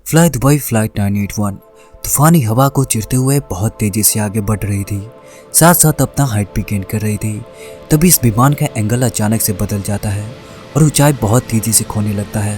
Fly Dubai flight 981 तूफानी हवा को चिरते हुए बहुत तेजी से आगे बढ़ रही थी, साथ साथ अपना हाइट भी गेन कर रही थी। तभी इस विमान का एंगल अचानक से बदल जाता है और ऊंचाई बहुत तेजी से खोने लगता है।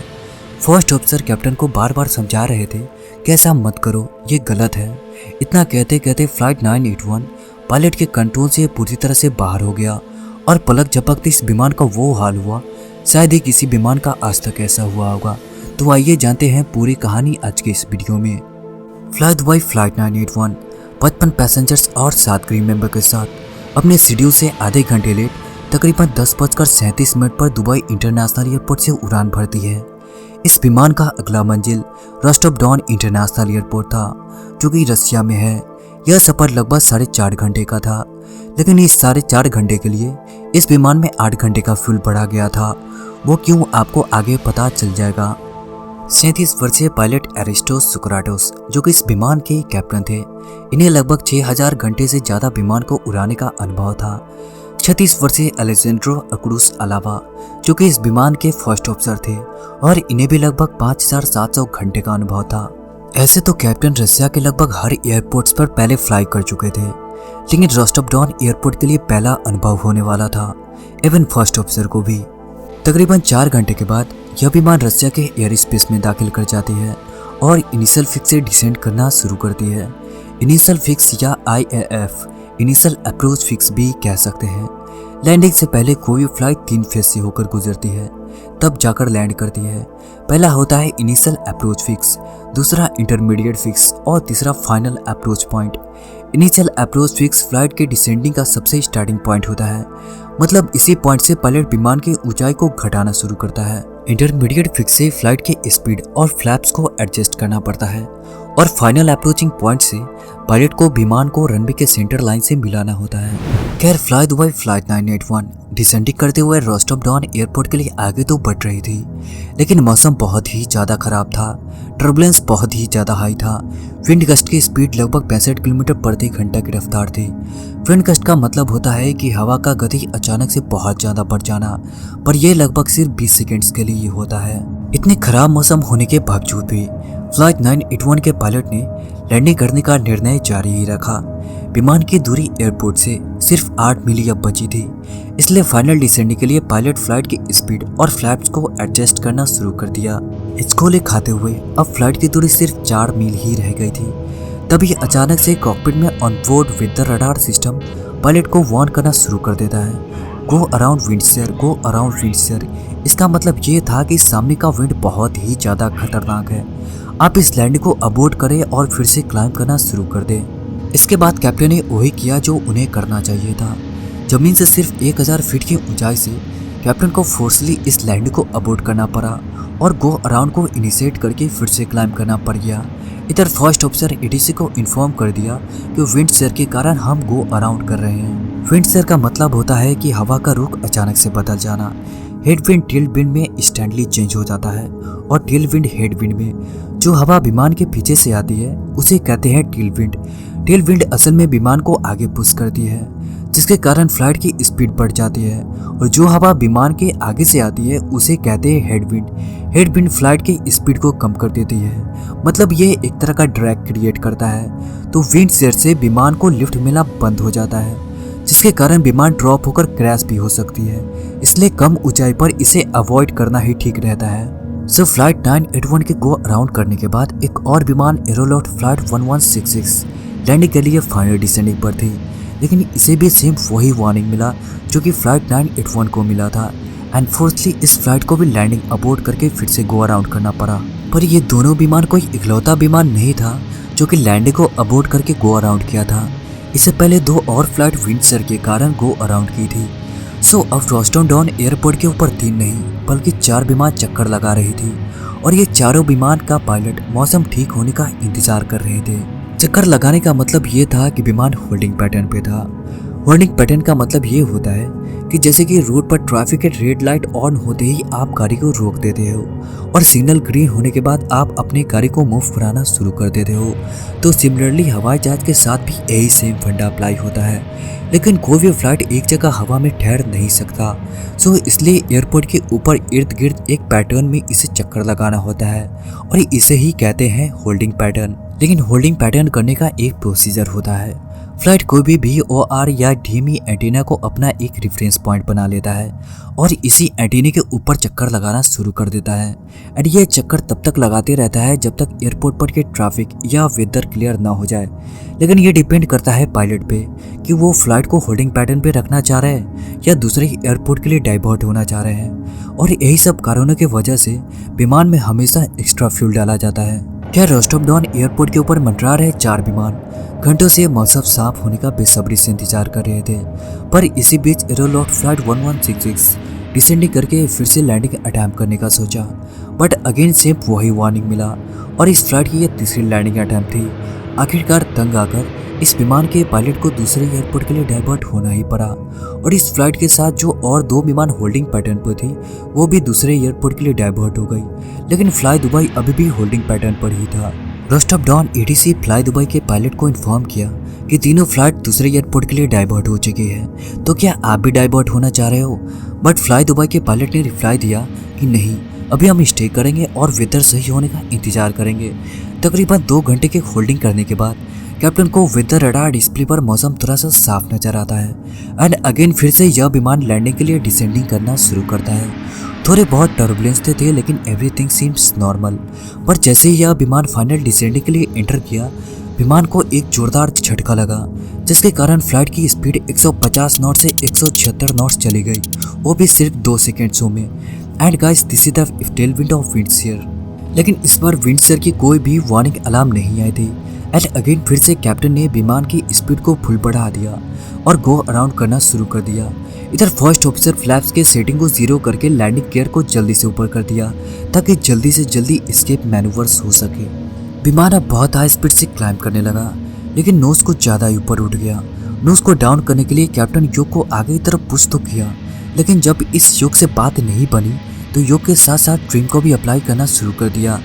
फर्स्ट ऑफिसर कैप्टन को बार बार समझा रहे थे कि ऐसा मत करो, ये गलत है। इतना कहते कहते फ्लाइट 981 पायलट के कंट्रोल से पूरी तरह से बाहर हो गया और पलक झपकते इस विमान का वो हाल हुआ शायद ही किसी विमान का आज तक ऐसा हुआ होगा। तो आइए जानते हैं पूरी कहानी आज के इस वीडियो में। फ्लाई दुबई फ्लाइट 981 55 पैसेंजर्स और 7 क्रू मेंबर के साथ अपने शेड्यूल से आधे घंटे लेट तकरीबन 10:37 पर दुबई इंटरनेशनल एयरपोर्ट से उड़ान भरती है। इस विमान का अगला मंजिल रोस्टोव-डॉन इंटरनेशनल एयरपोर्ट था, जो कि रसिया में है। यह सफर लगभग 4.5 घंटे का था, लेकिन इस 4.5 घंटे के लिए इस विमान में 8 घंटे का फ्यूल बढ़ा गया था। वो क्यों, आपको आगे पता चल जाएगा। 37 वर्षीय पायलट एरिस्टोस सुकराटोस, जो कि इस विमान के कैप्टन थे, इन्हें लगभग 6000 घंटे से ज़्यादा विमान को उड़ाने का अनुभव था। 36 वर्षीय अलेजेंड्रो अकुडुस अलावा, जो कि इस विमान के फर्स्ट ऑफिसर थे, और इन्हें भी लगभग 5700 घंटे का अनुभव था। ऐसे तो कैप्टन रसिया के लगभग हर एयरपोर्ट्स पर पहले फ्लाई कर चुके थे, लेकिन रोस्टोव-डॉन एयरपोर्ट के लिए पहला अनुभव होने वाला था, इवन फर्स्ट ऑफिसर को भी। तकरीबन 4 घंटे के बाद यह विमान रसिया के एयर स्पेस में दाखिल कर जाती है और इनिशियल फिक्स से डिसेंड करना शुरू करती है। इनिशियल फिक्स या IAF इनिशियल अप्रोच फिक्स भी कह सकते हैं। लैंडिंग से पहले कोई फ्लाइट 3 फेज से होकर गुजरती है, तब जाकर लैंड करती है। पहला होता है इनिशियल अप्रोच फिक्स, दूसरा इंटरमीडिएट फिक्स और तीसरा final approach point. Initial approach fix flight के डिसेंडिंग का सबसे स्टार्टिंग पॉइंट होता है, मतलब इसी पॉइंट से पायलट विमान की ऊंचाई को घटाना शुरू करता है। इंटरमीडिएट फिक्स से फ्लाइट के स्पीड और फ्लैप्स को एडजस्ट करना पड़ता है, और फाइनल अप्रोचिंग पॉइंट से पायलट को विमान को रनवे के सेंटर लाइन से मिलाना होता है। खैर, फ्लाई दुबई फ्लाइट 981 डिसेंडिंग करते हुए रोस्टोव-डॉन एयरपोर्ट के लिए आगे तो बढ़ रही थी, लेकिन मौसम बहुत ही ज़्यादा खराब था। टर्बुलेंस बहुत ही ज़्यादा हाई था। विंड गस्ट की स्पीड लगभग 65 किलोमीटर प्रति घंटा की रफ्तार थी। विंड गस्ट का मतलब होता है कि हवा का गति अचानक से बहुत ज़्यादा बढ़ जाना, पर यह लगभग सिर्फ 20 सेकेंड्स के लिए होता है। इतने खराब मौसम होने के बावजूद भी फ्लाइट 981 के पायलट ने लैंडिंग करने का निर्णय जारी ही रखा। विमान की दूरी एयरपोर्ट से सिर्फ 8 मील अब बची थी, इसलिए फाइनल डिसेंडिंग के लिए पायलट फ्लाइट की स्पीड और फ्लैप्स को एडजस्ट करना शुरू कर दिया। इसको ले खाते हुए अब फ्लाइट की दूरी सिर्फ 4 मील ही रह गई थी। तभी अचानक से कॉकपिट में onboard with the radar system pilot को वार्न करना शुरू कर देता है, go around Windsor, go around Windsor. इसका मतलब ये था कि सामने का विंड बहुत ही ज़्यादा खतरनाक है, आप इस लैंड को अबॉर्ट करें और फिर से क्लाइंब करना शुरू कर दें। इसके बाद कैप्टन ने वही किया जो उन्हें करना चाहिए था। जमीन से सिर्फ 1000 फीट की ऊंचाई से कैप्टन को फोर्सली इस लैंड को अबॉर्ट करना पड़ा और गो अराउंड को इनिशिएट करके फिर से क्लाइंब करना पड़ गया। इधर फर्स्ट ऑफिसर ATC को इन्फॉर्म कर दिया कि विंड शेयर के कारण हम गो अराउंड कर रहे हैं। विंड शेयर का मतलब होता है कि हवा का रुख अचानक से बदल जाना। हेड विंड टेल विंड में इंस्टेंटली चेंज हो जाता है, और टेल विंड हेड विंड में जो हवा विमान के पीछे से आती है उसे कहते हैं टेल विंड। टेल विंड असल में विमान को आगे पुश करती है, जिसके कारण फ्लाइट की स्पीड बढ़ जाती है, और जो हवा विमान के आगे से आती है उसे कहते हैं head wind. Head wind flight की स्पीड को कम कर देती है, मतलब ये एक तरह का ड्रैग क्रिएट करता है। तो विंड शेयर से विमान को लिफ्ट मिलना बंद हो जाता है, जिसके कारण विमान ड्रॉप होकर क्रैश भी हो सकती है। इसलिए कम ऊंचाई पर इसे अवॉइड करना ही ठीक रहता है। सो फ्लाइट 981 के गो अराउंड करने के बाद एक और विमान एरोलॉट फ्लाइट 1166 लैंडिंग के लिए फाइनल डिसेंडिंग पर थी, लेकिन इसे भी सेम वही वार्निंग मिला जो कि फ्लाइट 981 को मिला था, एंड फोर्सली इस फ्लाइट को भी लैंडिंग अबॉर्ट करके फिर से गो अराउंड करना पड़ा। पर ये दोनों विमान कोई इकलौता विमान नहीं था जो कि लैंडिंग को अबॉर्ट करके गो अराउंड किया था। इससे पहले 2 और फ्लाइट विंडसर के कारण गो अराउंड की थी। सो अब रोस्टोव-डॉन एयरपोर्ट के ऊपर 3 नहीं बल्कि 4 विमान चक्कर लगा रही थी, और ये चारों विमान का पायलट मौसम ठीक होने का इंतजार कर रहे थे। चक्कर लगाने का मतलब ये था कि विमान होल्डिंग पैटर्न पे था, वार्निंग पैटर्न का मतलब ये होता है कि जैसे कि रोड पर ट्रैफिक के रेड लाइट ऑन होते ही आप गाड़ी को रोक देते हो और सिग्नल ग्रीन होने के बाद आप अपनी गाड़ी को मूव कराना शुरू कर देते हो। तो सिमिलरली हवाई जहाज के साथ भी यही सेम फंडा अप्लाई होता है, लेकिन कोई भी फ्लाइट एक जगह हवा में ठहर नहीं सकता। सो इसलिए एयरपोर्ट के ऊपर इर्द गिर्द एक पैटर्न में इसे चक्कर लगाना होता है और इसे ही कहते हैं होल्डिंग पैटर्न। लेकिन होल्डिंग पैटर्न करने का एक प्रोसीजर होता है। फ्लाइट कोई भी VOR या DME एंटीना को अपना एक रेफरेंस पॉइंट बना लेता है और इसी एंटीने के ऊपर चक्कर लगाना शुरू कर देता है। एंड ये चक्कर तब तक लगाते रहता है जब तक एयरपोर्ट पर के ट्रैफिक या वेदर क्लियर ना हो जाए। लेकिन ये डिपेंड करता है पायलट पे कि वो फ्लाइट को होल्डिंग पैटर्न पे रखना चाह रहे हैं या दूसरे एयरपोर्ट के लिए डाइवर्ट होना चाह रहे हैं। और यही सब कारणों की वजह से विमान में हमेशा एक्स्ट्रा फ्यूल डाला जाता है। क्या रोस्टोव डॉन एयरपोर्ट के ऊपर मंडरा रहे 4 विमान घंटों से मौसम साफ होने का बेसब्री से इंतजार कर रहे थे, पर इसी बीच एरोलॉट फ्लाइट 1166 डिसेंडिंग करके फिर से लैंडिंग अटैम्प्ट करने का सोचा, बट अगेन सेम वही वार्निंग मिला और इस फ्लाइट की यह तीसरी लैंडिंग अटैम्प्ट थी। आखिरकार तंग आकर इस विमान के पायलट को दूसरे एयरपोर्ट के लिए डाइवर्ट होना ही पड़ा और इस फ्लाइट के साथ जो और 2 विमान होल्डिंग पैटर्न पर थी वो भी दूसरे एयरपोर्ट के लिए डाइवर्ट हो गई। लेकिन फ्लाई दुबई अभी भी होल्डिंग पैटर्न पर ही था। Rostov Don ATC fly Dubai के पायलट को इन्फॉर्म किया कि तीनों फ्लाइट दूसरे एयरपोर्ट के लिए डाइवर्ट हो चुकी है, तो क्या आप भी डाइवर्ट होना चाह रहे हो? बट फ्लाई दुबई के पायलट ने रिप्लाई दिया कि नहीं, अभी हम स्टे करेंगे और वेदर सही होने का इंतजार करेंगे। तकरीबन 2 घंटे के होल्डिंग करने के बाद कैप्टन को वेदर रडार डिस्प्ले पर मौसम थोड़ा सा साफ नजर आता है एंड अगेन फिर से यह विमान लैंडिंग के लिए डिसेंडिंग करना शुरू करता है। थोड़े बहुत टर्बुलेंस थे लेकिन एवरीथिंग सीम्स नॉर्मल। पर जैसे ही यह विमान फाइनल डिसेंडिंग के लिए एंटर किया, विमान को एक जोरदार झटका लगा जिसके कारण फ्लाइट की स्पीड 150 नॉट से 176 नॉट्स चली गई, वो भी सिर्फ 2 सेकेंड्सों में। And guys, this is the tailwind of wind shear. लेकिन इस बार विंडशीयर की कोई भी वार्निंग अलार्म नहीं आई थी। एंड अगेन फिर से कैप्टन ने विमान की स्पीड को फुल बढ़ा दिया और गो अराउंड करना शुरू कर दिया। इधर फर्स्ट ऑफिसर फ्लैप्स के सेटिंग को 0 करके लैंडिंग गियर को जल्दी से ऊपर कर दिया ताकि जल्दी से जल्दी एस्केप मैनूवर्स हो सके। विमान अब बहुत हाई स्पीड से क्लाइंब करने लगा, लेकिन नोज को ज़्यादा ही ऊपर उठ गया। नोज को डाउन करने के लिए कैप्टन योग को आगे की तरफ पुश तो किया, लेकिन जब इस योग से बात नहीं बनी तो योग के साथ साथ ट्रिम को भी अप्लाई करना शुरू कर दिया।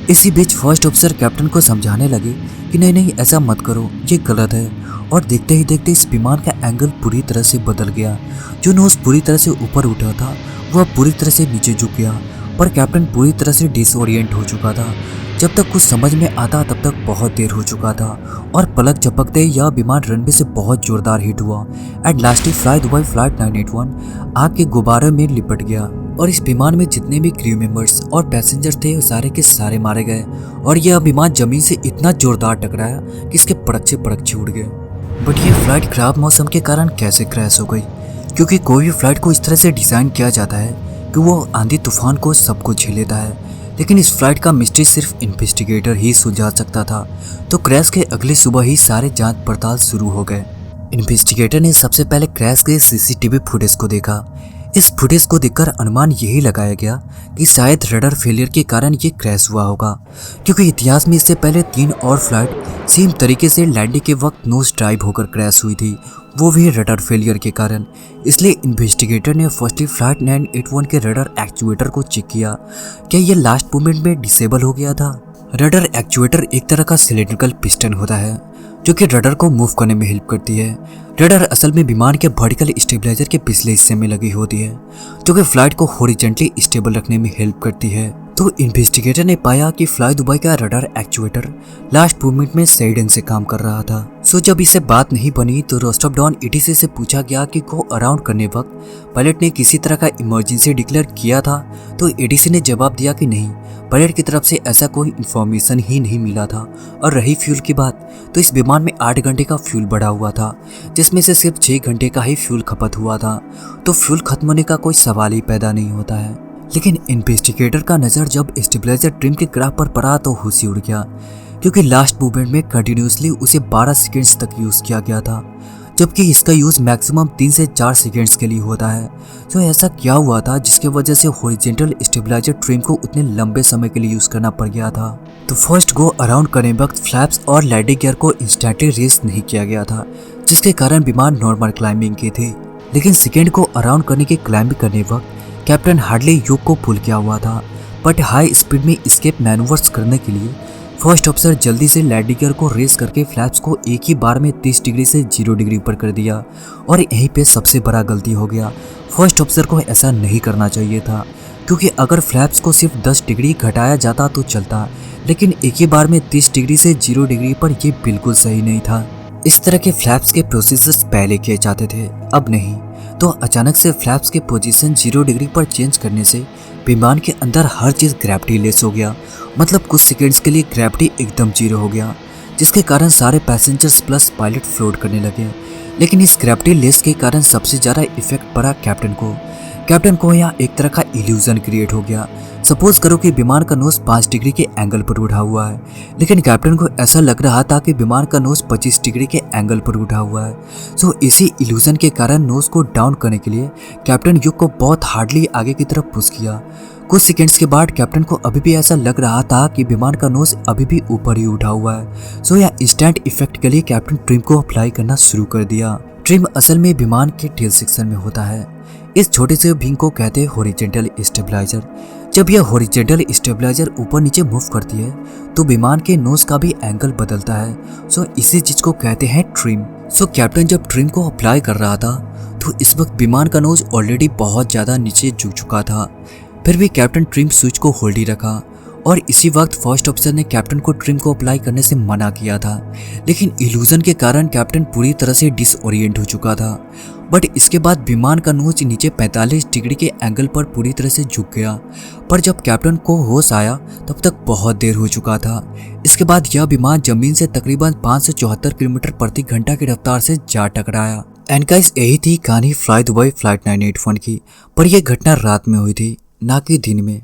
इसी बीच फर्स्ट ऑफिसर कैप्टन को समझाने लगे कि नहीं ऐसा मत करो, ये गलत है। और देखते ही देखते इस विमान का एंगल पूरी तरह से बदल गया। जो नोज पूरी तरह से ऊपर उठा था वह पूरी तरह से नीचे झुक गया, पर कैप्टन पूरी तरह से डिसओरिएंट हो चुका था। जब तक कुछ समझ में आता तब तक बहुत देर हो चुका था और पलक झपकते ही यह विमान रनवे से बहुत जोरदार हिट हुआ and lastly fly Dubai flight 981 आग के गुब्बारे में लिपट गया और इस विमान में जितने भी क्रू मेंबर्स और पैसेंजर्स थे सारे के सारे मारे गए और यह विमान जमीन से इतना जोरदार टकराया कि इसके पड़कचे उड़ गए। बट ये फ्लाइट खराब मौसम के कारण कैसे क्रैश हो गई? क्योंकि कोई भी फ्लाइट को इस तरह से डिज़ाइन किया जाता है कि वो आंधी तूफान को सबको झेल लेता है, लेकिन इस फ्लाइट का मिस्ट्री सिर्फ इन्वेस्टिगेटर ही सुलझा सकता था। तो क्रैश के अगली सुबह ही सारे जांच पड़ताल शुरू हो गए। इन्वेस्टिगेटर ने सबसे पहले क्रैश के CCTV फुटेज को देखा। इस फुटेज को देखकर अनुमान यही लगाया गया कि शायद रडार फेलियर के कारण ये क्रैश हुआ होगा, क्योंकि इतिहास में इससे पहले 3 और फ्लाइट सेम तरीके से लैंडिंग के वक्त नोज ड्राइव होकर क्रैश हुई थी, वो भी रडार फेलियर के कारण। इसलिए इन्वेस्टिगेटर ने फर्स्टली फ्लाइट 981 के रडार एक्चुएटर को चेक किया, क्या ये लास्ट मोमेंट में डिसेबल हो गया था। रडार एक्चुएटर एक तरह का सिलेंड्रिकल पिस्टन होता है जो कि रडार को मूव करने में हेल्प करती है। रडार असल में विमान के वर्टिकल स्टेबलाइजर के पिछले हिस्से में लगी होती है जो कि फ्लाइट को हॉरिजॉन्टली स्टेबल रखने में हेल्प करती है। तो इन्वेस्टिगेटर ने पाया कि फ्लाई दुबई का रडार एक्चुएटर लास्ट मूवमेंट में सही ढंग से काम कर रहा था। सो जब इससे बात नहीं बनी तो रोस्टोव डॉन ATC से पूछा गया कि गो अराउंड करने वक्त पायलट ने किसी तरह का इमरजेंसी डिक्लेयर किया था, तो ATC ने जवाब दिया कि नहीं, पायलट की तरफ से ऐसा कोई इन्फॉर्मेशन ही नहीं मिला था। और रही फ्यूल की बात, तो इस विमान में 8 घंटे का फ्यूल बढ़ा हुआ था, जिसमें से सिर्फ 6 घंटे का ही फ्यूल खपत हुआ था, तो फ्यूल खत्म होने का कोई सवाल ही पैदा नहीं होता है। लेकिन इन्वेस्टिगेटर का नज़र जब स्टेबलाइजर ट्रिम के ग्राफ पर पड़ा तो होश ही उड़ गया, क्योंकि लास्ट मूवमेंट में कंटिन्यूसली उसे 12 सेकेंड्स तक यूज़ किया गया था, जबकि इसका यूज़ मैक्सिमम 3 से 4 सेकेंड्स के लिए होता है। तो ऐसा क्या हुआ था जिसके वजह से हॉरिजॉन्टल स्टेबलाइजर ट्रिम को उतने लंबे समय के लिए यूज़ करना पड़ गया था। तो फर्स्ट गो अराउंड करने वक्त फ्लैप्स और लैंडिंग गियर को इंस्टेंटली रेस नहीं किया गया था, जिसके कारण विमान नॉर्मल क्लाइंबिंग के थे। लेकिन सेकेंड को अराउंड करने के क्लाइंबिंग करने वक्त कैप्टन हार्डली योग को पुल किया हुआ था, बट हाई स्पीड में एस्केप मैनूवर्स करने के लिए फर्स्ट ऑफिसर जल्दी से लैंडिंग गियर को रेस करके फ्लैप्स को एक ही बार में 30 डिग्री से 0 डिग्री ऊपर कर दिया और यहीं पे सबसे बड़ा गलती हो गया। फर्स्ट ऑफिसर को ऐसा नहीं करना चाहिए था, क्योंकि अगर फ्लैप्स को सिर्फ 10 डिग्री घटाया जाता तो चलता, लेकिन एक ही बार में 30 डिग्री से 0 डिग्री पर ये बिल्कुल सही नहीं था। इस तरह के फ्लैप्स के प्रोसेसर्स पहले किए जाते थे, अब नहीं। तो अचानक से फ्लैप्स के पोजीशन 0 डिग्री पर चेंज करने से विमान के अंदर हर चीज़ ग्रेविटी लेस हो गया, मतलब कुछ सेकेंड्स के लिए ग्रेविटी एकदम 0 हो गया, जिसके कारण सारे पैसेंजर्स प्लस पायलट फ्लोट करने लगे। लेकिन इस ग्रेविटी लेस के कारण सबसे ज़्यादा इफेक्ट पड़ा कैप्टन को यहाँ एक तरह का इल्यूजन क्रिएट हो गया। सपोज करो कि विमान का नोज 5 डिग्री के एंगल पर उठा हुआ है, लेकिन कैप्टन को ऐसा लग रहा था कि विमान का नोज 25 डिग्री के एंगल पर उठा हुआ है। सो इसी इल्यूजन के कारण नोज को डाउन करने के लिए कैप्टन युग को बहुत हार्डली आगे की तरफ पुश किया। कुछ सेकेंड्स के बाद कैप्टन को अभी भी ऐसा लग रहा था कि विमान का नोज अभी भी ऊपर ही उठा हुआ है। सो यह इंस्टेंट इफेक्ट के लिए कैप्टन ट्रिम को अप्लाई करना शुरू कर दिया। ट्रिम असल में विमान के टेल सेक्शन में होता है। इस छोटे से विंग को कहते हैं हॉरिजॉन्टल स्टेबलाइजर। जब यह हॉरिजॉन्टल स्टेबलाइजर ऊपर नीचे मूव करती है तो विमान के नोज का भी एंगल बदलता है। सो इसी चीज को कहते हैं ट्रिम। सो कैप्टन जब ट्रिम को अप्लाई कर रहा था तो इस वक्त विमान का नोज ऑलरेडी बहुत ज्यादा नीचे झुक चुका था, फिर भी कैप्टन ट्रिम स्विच को होल्ड ही रखा। और इसी वक्त फर्स्ट ऑफिसर ने कैप्टन को ट्रिम को अप्लाई करने से मना किया था, लेकिन इल्यूजन के कारण कैप्टन पूरी तरह से डिसओरिएंट हो चुका था। बट इसके बाद विमान का नोज नीचे 45 डिग्री के एंगल पर पूरी तरह से झुक गया, पर जब कैप्टन को होश आया तब तक बहुत देर हो चुका था। इसके बाद यह विमान जमीन से तकरीबन 574 किलोमीटर प्रति घंटा की रफ्तार से जा टकराया। एंड गाइस, यही थी कहानी फ्लाई दुबई फ्लाइट 981 की, पर यह घटना रात में हुई थी, ना कि दिन में।